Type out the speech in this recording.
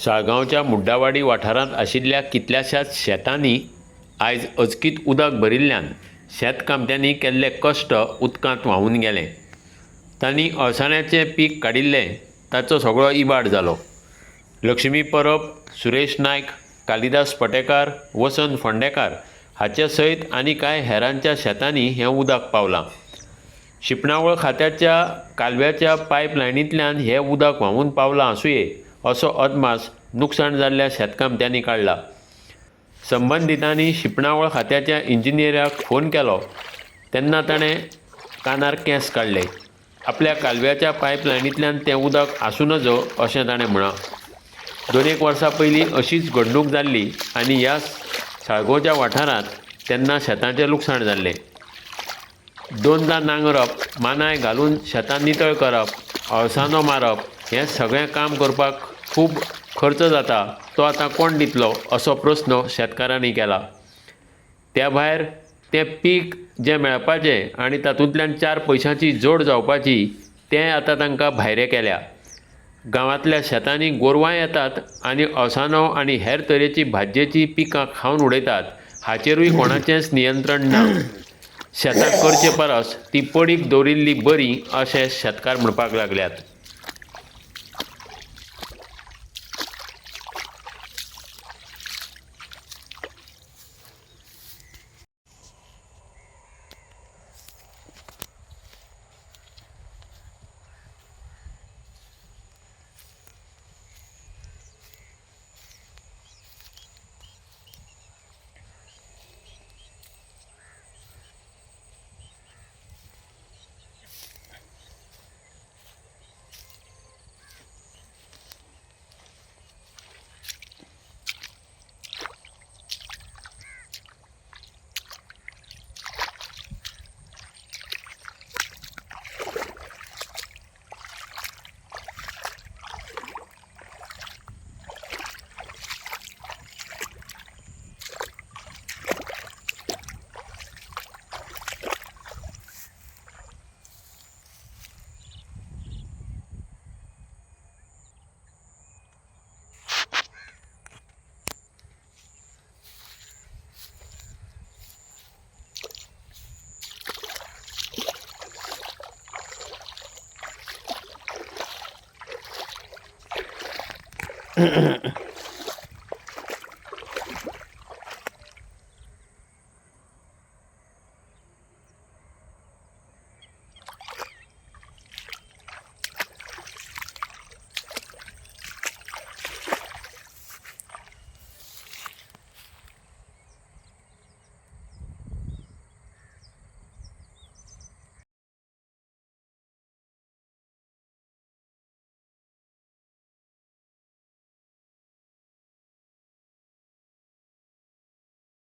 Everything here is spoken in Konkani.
साळगांवच्या मुड्डावाडी वाठारांत आशिल्ल्या कितल्याशाच शेतांनी आयज अचकीत उदक भरिल्ल्यान शेतकामत्यांनी केल्ले कश्ट उदकांत व्हांवून गेले। तांणी अळसाण्याचें पीक काडिल्लें ताचो सगळो इबाड जालो। लक्ष्मी परब, सुरेश नायक, कालिदास पटेकार, वसंत फोंडेकार हाचे सयत आनी कांय हेरांच्या शेतांनी हें उदक पावलां। शिपणावळ खात्याच्या कालव्याच्या पायपलायनींतल्यान हें उदक व्हांवून पावलां आसूंये असो अदमास नुकसाण जाल्ल्या शेतकामत्यांनी काडला। संबंदितांनी शिपणावळ खात्याच्या इंजिनियराक फोन केलो तेन्ना ताणें कानार केंस काडले। आपल्या कालव्याच्या पायपलायनींतल्यान तें उदक आसूं नजो अशें ताणें म्हळां। 2-1 वर्सां पयलीं अशीच घडणूक जाल्ली आनी ह्या साळगांवच्या वाठारांत तेन्ना शेतांचें लुकसाण जाल्लें। 2दा नांगरप, मानाय घालून शेतां नितळ करप, अळसांदो मारप हें सगळें काम करपाक खूब खर्च जाता, तो आतां कोण दितलो असो प्रस्न शेतकारांनी केला। त्या भायर तें पीक जें मेळपाचें आनी तातूंतल्यान 4 पयशांची जोड जावपाची तें आतां तांकां भायरें केल्या। गांवांतल्या शेतांनी गोरवां येतात आनी अळसांदो आनी हेर तरेची भाजयेची पिकां खावन उडयतात, हाचेरूय कोणाचेंच नियंत्रण ना। शेतां करचे परस ती पडीक दवरिल्ली बरी अशें शेतकार म्हणपाक लागल्यात।